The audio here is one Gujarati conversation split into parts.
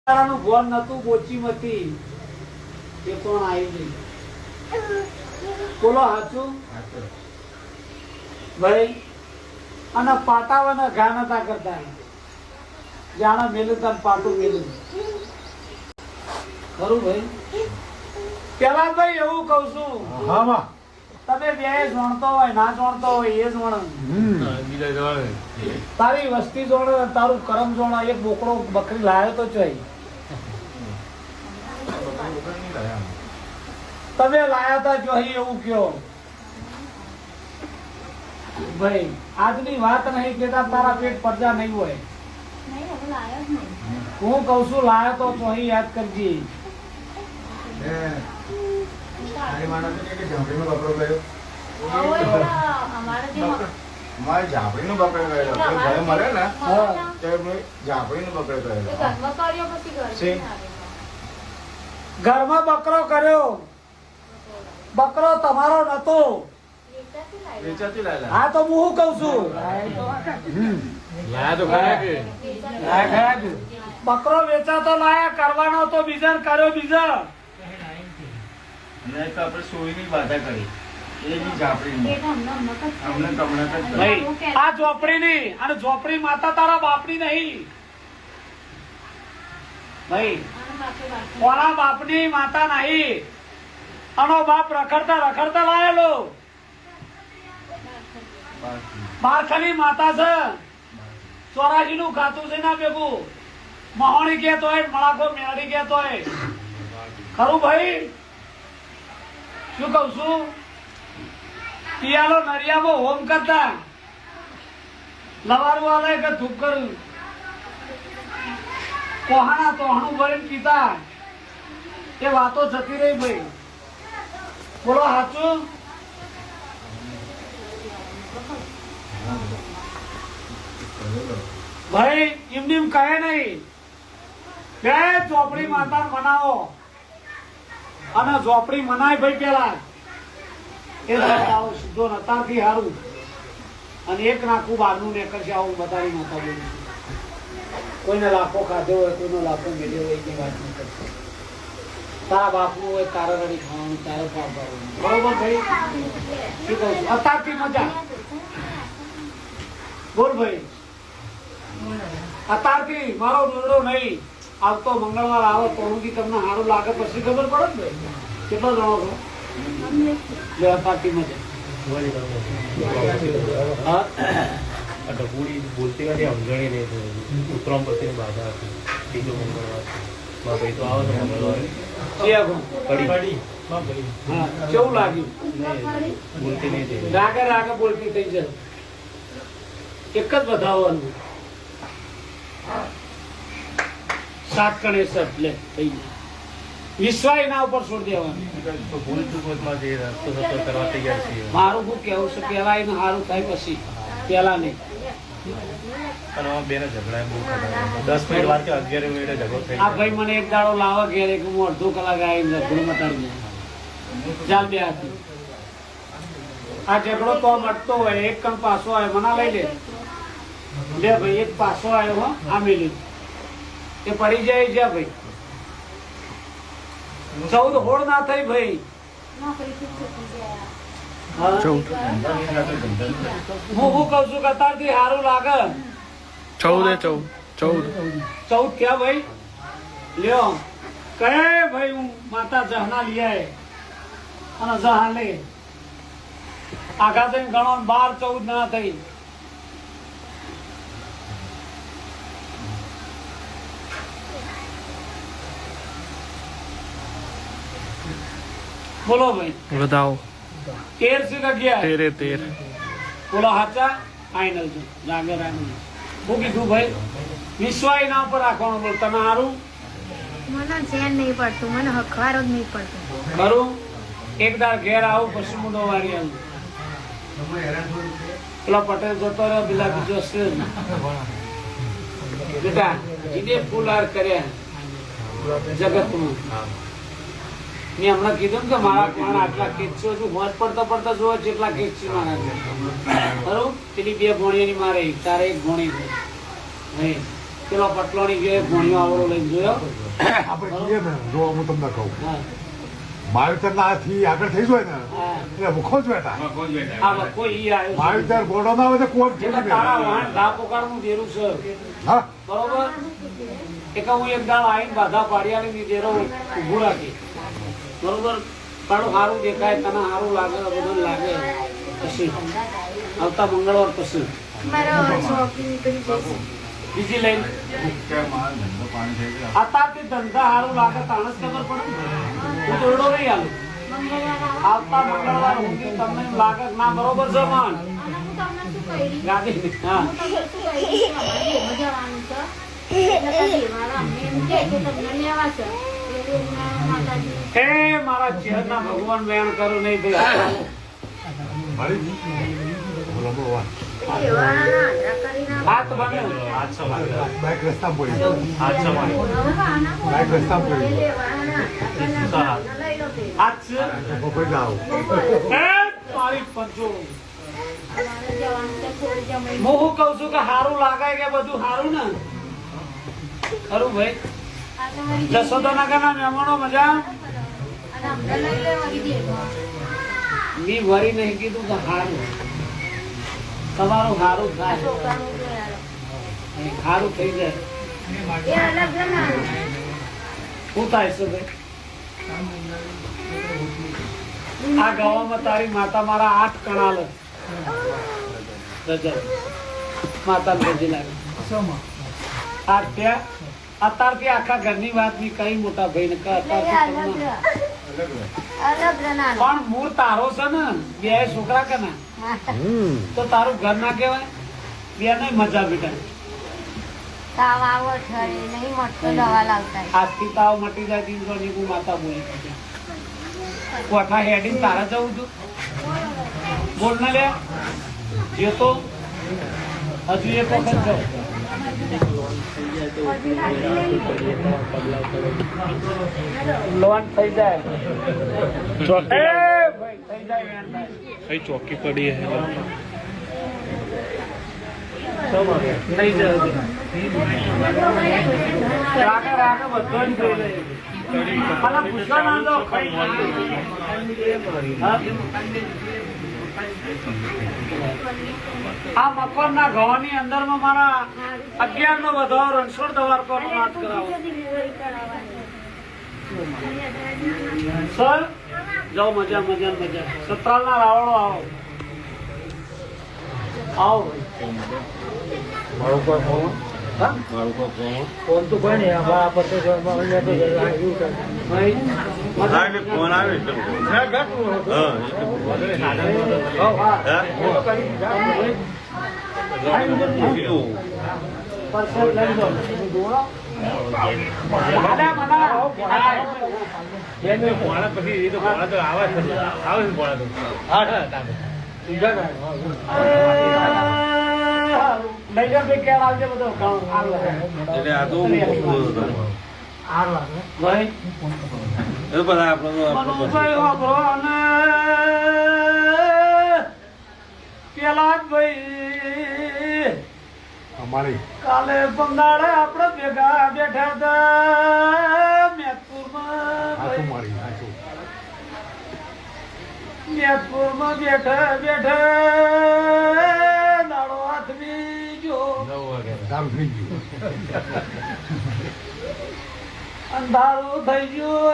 તારાનું ભોન નતું બોચીમતી એ પણ આવી ગઈ. બોલો હાચું ભાઈ. અને પાટાવાના ઘા નતા કરતા, જાણે મેલું તને પાટું મેલું. ખરું ભાઈ? પેલા ભાઈ એવું કઉ છું, તમે બે જોણતો હોય ના જોણતો હોય એ જોણ, તારી વસ્તી જોડે તારું કરમ જોડે. એક બોકડો બકરી લાયો તો ચોઈ તમે લાયા તા જોઈ એવું કયો ભાઈ. આજની વાત નહીં કેતા તારા પેટ પડજા નહીં હોય. હું કઉ છું લાયો તો ચોઈ યાદ કરજે. ઘરમાં બકરો કર્યો, બકરો તમારો નતો. હા તો હું શું કઉ છું, બકરો વેચાતો લાયા, કરવાનો તો બીજા કર્યો બીજા. આ ઝોપડી ની અને ઝોપડી માતા તારા બાપની નહીં ભાઈ. કોના બાપની માતા નહીં. આનો બાપ રખડતા રખડતા લાયેલો. બારખાની માતા છે, 84 નું ખાતું છે ના ભેગું. મહોણી કેતો હોય, મળાકો મેળી કેતો હોય. ખરું ભાઈ? શું કઉ છું? પિયાલો નરિયામાં હોમ કરતા, લવારવા વાળા કે ધૂપ કર્યું, કોહાના તોહણું ભરીને પીતા. એ વાતો જતી રહી ભાઈ. બોલો સાચું? ભાઈ એમની એમ કહે નહીં. બે ઝોપડી માતા મનાવો અને ઝોપડી મનાય ભાઈ. પેલા એ સીધો નતારથી હારું અને એક નાખું બહારનું ને કરશે. આવું બતાવી માતા બોલું. કોઈને લાખો ખાધો હોય, કોઈનો લાખો મેળ્યો હોય, એની વાત નહીં કરશે. તારા બાપનું હોય, તારા રડી ખાવાનું, તારે પાપ ભરવાનું. બરોબર ભાઈ? શું કહું છું? અત્યારથી મજા બોલ ભાઈ. અત્યારથી મારો દોડો નહીં. આવતો મંગળવાર આવો તો તમને સારું લાગે પછી ખબર પડે ને ભાઈ. કેટલો જણો છો? અત્યારથી મજા. બોલતી નથી, સમજણી નહીં. ઉત્તરાયણ પછી બાધા હતી, ત્રીજો મંગળવાર. ભાઈ તો આવે છે મંગળવારે. કેવું લાગ્યું? બોલતી નહીં થઈ. રાગે રાગે બોલતી થઈ જાય. એક જ બધાવાનું સાત કણે સટ લે થઈ જાય. વિશ્વાસ એના ઉપર છોડી દેવાનું. ભૂલ ચૂકમાં જે રસ્તો સફર કરવા તૈયાર છીએ. મારું શું કેવું છે, પેલા એને સારું થાય પછી, પેલા નહીં. પણ આમાં બેને ઝઘડા બહુ ખરા. 10 મિનિટ વાર કે 11 મિનિટે ઝઘડો થઈ આ ભાઈ મને એક દાડો લાવવા ઘેર, એક હું અડધો કલાક આવીને ઝઘડો મટાડી દઉં. ચાલ બે હાથી. આ ઝઘડો તો મટતો હોય, એક કણ પાછો આવે મના લઈ લે. લે ભાઈ એક પાછો આવ્યો હો, આ મેલી એ પડી જાય છે ભાઈ. 14 હોળ ના થઈ ભાઈ. હું શું કઉ છું કે અત્યારથી સારું લાગે. 14 ક્યાં ભાઈ? લ્યો કહે ભાઈ હું માતા જહના લઈ આય અને જહા લે આગા થઈને ગણો 12 14 ના થઈ. બોલો ભાઈ बताओ 13 से ગયા 13 બોલો હાચા ફાઈનલ છે. જાગે રાની હું કીધું ભાઈ વિશ્વાસ એના ઉપર રાખવાનું. બોલ તમે સારું મને ચેન નહીં પડતું, મને હખવારો જ નહીં પડતો. ખરું? એક દાડ ઘેર આવું પછી મુંડો વારી આવું. પેલા પટેલ જતો રહ્યો, પેલા બીજો છે બેટા જીને ફૂલ હાર કર્યા જગતમાં. મેં હમણાં કીધું ને કે મારા કોણ આટલા કેસ છે, મોજ પડતા પડતા જોવા જેટલા કેસ છે મારા. ખરું? પેલી 2 ભોણીઓની મારે, તારે 1 ભોણી. પેલો પટલોની કે ભોણિયો આવડો લઈને જોયો આપણે કહીએ ને જો હું તમને કહું હા માવતરના હાથી આગળ થઈ જાય ને હા એટલે મુખો જ બેઠા આ વખો ઈ આવ્યો માવતર ગોડો ના હોય તો કોણ છે થોડી તારા બેઠા. વાહન ધા પોકારનું દેરું છે હા બરોબર એક હું એક દાળ આવીને બાધા પાડિયાની દેરો ઊભું રાખી બરોબર તારું સારું દેખાય તને સારું લાગે બધું લાગે પછી આવતા મંગળવાર પછી મારો શોપિંગ કરી જઈશ. બીજી લઈને અત્યારથી ધંધા સારું લાગે તાણે જ ખબર પડે ને. હું દોરડો નહીં આલું આવતા મંગળવાર ઊંધી તમને એમ લાગે કે ના બરોબર છે માન અને હું તમને શું કહી ગાડી હા હું તમને શું કહી અમારે જવાનું છે એટલે તો દેવાળા અમને એમ કહે કે તમને લેવા છે એટલે માતાજી હે મારા ચેરના ભગવાન વેણ કરું નહીં ભાઈ મારી બોલો બોલો દેવાળાના આધાર કરીને હાથ બને હાથ સમારે બાઈક રસ્તામાં પડી ગયું. હાથ સમારે બાઈક રસ્તામાં પડી ગયું. દેવાળાના આધાર કરીને લઈ લો તે હાથ છે તો કોઈ જાઓ હે મારી પંચો અમારે જવાનું છે થોડી જમણી હું શું કહું છું કે સારું લાગે કે બધું સારું ને ખરું ભાઈ આ તમારી જશોદાનગરના મહેમાનો મજા અને અમને લઈ લેવાની દેવા મી વરી નહીં કીધું કે સારું તમારું સારું થાય છોકરાનું જોયા સારું થઈ જાય એ અલગ જમાનો શું થાય છે ભાઈ આ ગાવામાં તારી માતા મારા 8 કણાલ રજા માતા ભેજી લાગે આ ત્યાં અત્યારથી આખા ઘરની વાત ની કઈ મોટા ભાઈ ને અત્યારથી તમને. અલગ નાનો પણ મૂળ તારો છે ને બે છોકરા કે ના તો તારું ઘર ના કહેવાય બે નહીં મજા બેટા તાવ આવો છે નહીં મળતો દવા લાવતા આજથી તાવ મટી જાય દીવની હું માતા બોલી કોઠા હેડીને તારા જવું છું બોલ ને લે જે તો હજુ એક વખત જાઉં લોન થઈ જાય ચોકી એ ભાઈ થઈ જાય વેન થાય. કઈ ચોકી પડી હે થઈ જાય રાગે રાગે બધો જ થઈ જાય મને પૂછવા ના દો ખાઈ હા? આ મકરના ઘઉંની અંદરમાં મારા 11 નો વધારો રણછોડ દવારકોનો વાત કરાવો સર જાઓ મજા મજા મજા સતરાલના રાવણો આવો આવો મારું કોઈ ફોન હા? ફોન તો કોઈ નહીં અમારા પર તો ભાઈ મજા ફોન આવે પરસેટ લઈ લો દોડો મને મનાવો પછી એ તો ભોળા તો આવે છે ભોળા તો લઈ જાઓ ભાઈ કેળ આવજે બધો એટલે આ તો ભાઈ બધા આપણે મનુભાઈ વાપરો અને પેલા ભાઈ અમારી કાલે બંગાળે આપણે ભેગા બેઠા હતા મેદપુરમાં હાથું મારી હાથું મેદપુરમાં બેઠા બેઠા દાડો હાથમી જો કામ થઈ ગયું અંધારું થઈ ગયું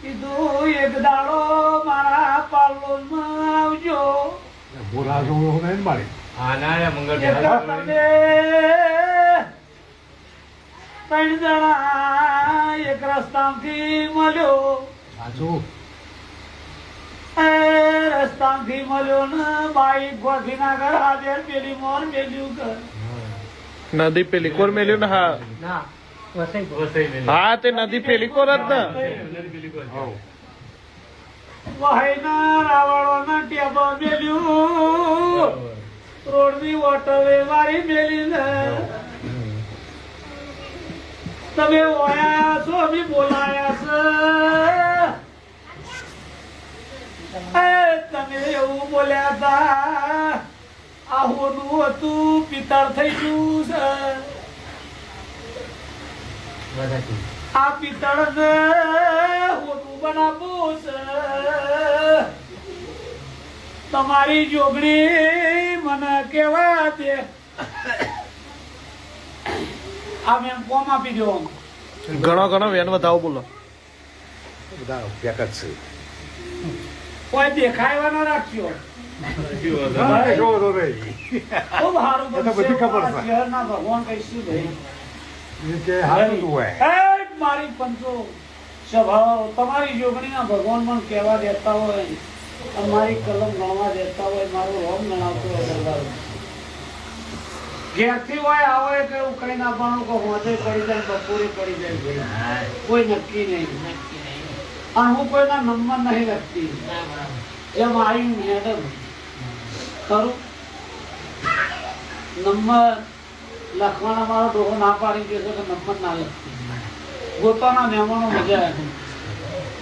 કીધું એક દાડો મારા પાલોમાં આવજો બોલા જોવું નહીં મારી હા ના મંગળ એક તમે 3 જણા એક રસ્તામાંથી મળ્યો સાચું એ રસ્તામાંથી મળ્યો ને બાઈક ગોઠવી ના ઘર હાજર પેલી મોર મેલ્યું ઘર નદી પેલી કોર મેલ્યું ને હા હા તે નદી પેલી કોર જ ને વહાઈના રાવળોના ટેબો મેલ્યું રોડની ઓટલે મારી મેલી ને તમે ઓયા છો બી બોલાયા છે એ તમે એવું બોલ્યા હતા આ હોનું હતું પિત્તળ થઈ ગયું છે. આ પિત્તળ ને હોનું બનાવવું છે. તમારી જોગણી મને કેવા દે. આ મેં કોમ આપી દો. ઘણો ઘણો વેન વધાવો બોલો. બધા પેક જ છે. કોઈ દેખાયવા ના રાખજો. હા, જો તો રે. ખૂબ સારું એ તો બધી ખબર છે. શહેરના ભગવાન કહીશું ભાઈ. એ કે હારું તું હોય. એ મારી પંચો સ્વભાવ તમારી જોગણીના ભગવાન પણ કહેવા દેતા હોય અને મારી કલમ ગણવા દેતા હોય, મારું રોમ ગણાવતો હોય દરબાર. ઘેરથી હોય આવો કે એવું કઈ ના પાણું કે હોદે પડી જાય બપોરે પડી જાય ભાઈ. કોઈ નક્કી નહીં. અને હું કોઈના નંબર નહીં લખતી. એમ આવ્યું મેડમ ખરું નંબર લખવાના મારો ડોહો ના પાડી દેશે કે નંબર ના લખતી. ગોતાના મહેમાનો મજા આવે.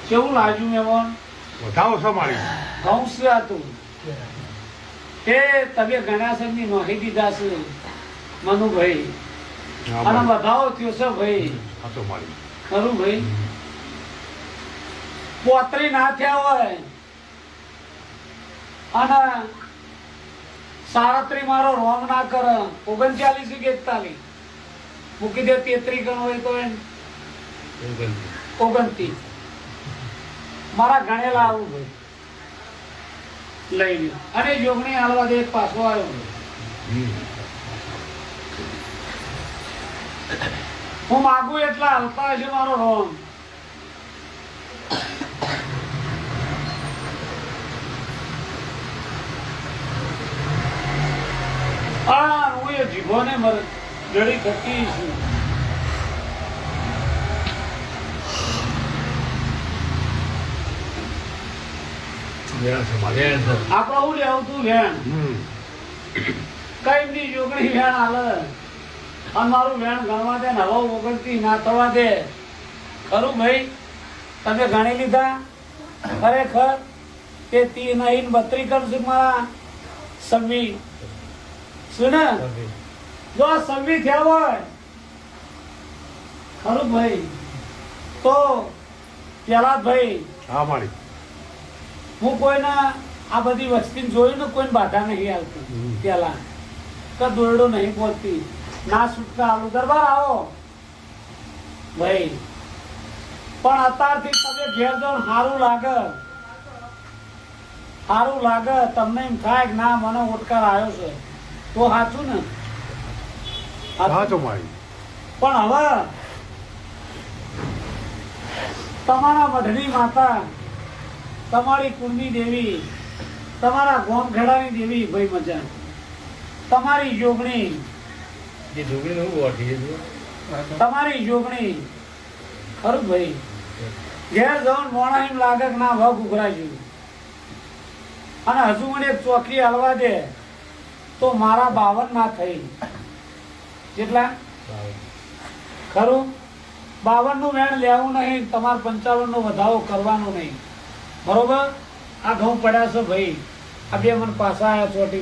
કેવું લાગ્યું મહેમાન? વધાવો છે મારી. ઘઉં છે હતું એ તમે ગણાસરની નોખી દીધા છે મનુભાઈ. હા, અને મારી. વધાવો થયો છે ભાઈ. હા તો મારી. ખરું ભાઈ? પોતરી ના થયા હોય અને સાડત્રી મારો રોમ ના કરે 39 કે 41 મૂકી દે 33 ગણ હોય તો એમ 29 મારા ગણેલા આવું ભાઈ લઈ લ્યો. અને જોગણી હાલવા દે એક પાછો આવ્યો. હું માગું એટલા હાલતા હશે મારો રોમ. હું એ જીભોને જડી થકી છું. વેણ છે મારી. આપડે હું લેવું તું વેણ કઈ ની જોગણી વેણ હાલે અને મારું વેણ ગણવા દે ને હવે ઓગણતી ના થવા દે. ખરું ભાઈ? તમે ગણી લીધા ખરેખર તે 32 કરશું મારા સમી શું ને? જો સમી થયા હોય ખરું ભાઈ તો પેલા ભાઈ હા મારી. હું કોઈના આ બધી વસ્તી જોયું ને કોઈને બાધા નહીં આવતી. પેલા કે દોરડો નહીં પહોંચતી ના છૂટકા આલુ દરબાર આવો ભાઈ. પણ અત્યારથી તમે ઘેર જાઓ સારું લાગે તમને એમ થાય કે ના મને ઓટકાર આવ્યો છે તો સાચું ને? હા તો મારી. પણ હવે તમારા મઢની માતા, તમારી કુળની દેવી, તમારા ગોમ ખેડાની દેવી ભાઈ મજા, તમારી જોગણી જે જોગણી નું વોટી છે તમારી જોગણી ખરું ભાઈ ઘેર જવાનું મોણા એમ લાગે કે ના વગ ઉઘરાજુ અને હજુ મને એક ચોકી હાલવા દે તો મારા 52 ના થઈ. કેટલા? ખરું 52 નું વેણ લેવું નહીં, તમારે 55 નો વધારો કરવાનો નહીં. બરોબર? આ ઘઉં પડ્યા છે ભાઈ. આ બે મને પાછા આવ્યા ચોટી